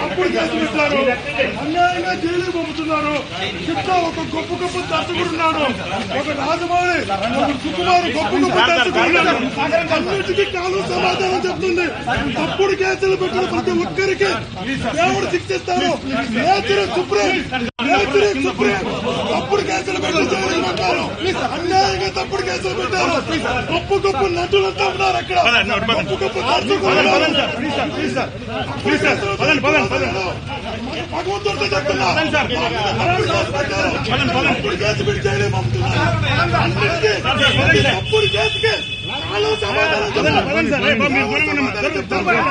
అప్పుడు కేసు పెట్టారు, అన్యాయంగా జైలు పంపుతున్నారు. చెప్తా ఒక గొప్ప గొప్ప దర్శకుడున్నాడు, ఒక రాజమౌళి, ఒక సుకుమారు గొప్ప గొప్ప దర్శకుడున్నాడు. అన్నిటికీ కాలం సమాధానం చెప్తుంది. తప్పుడు కేసులు పెట్టిన ప్రతి ఒక్కరికి దేవుడు శిక్షిస్తారు. తప్పుడు కేసులు పెట్టి జైలు పెట్టారు, అన్యాయంగా తప్పుడు కేసులు పెట్టారు. గొప్ప గొప్ప నటులంతా ఉన్నారు అక్కడ, గొప్ప గొప్ప దర్శకులు. భగవంతుడితో చెప్తున్నా, తప్పుడు కేసు పెట్టి జైలు పంపుతున్నారు. తప్పుడు కేసుకి సమాధానం చెప్తున్నారు.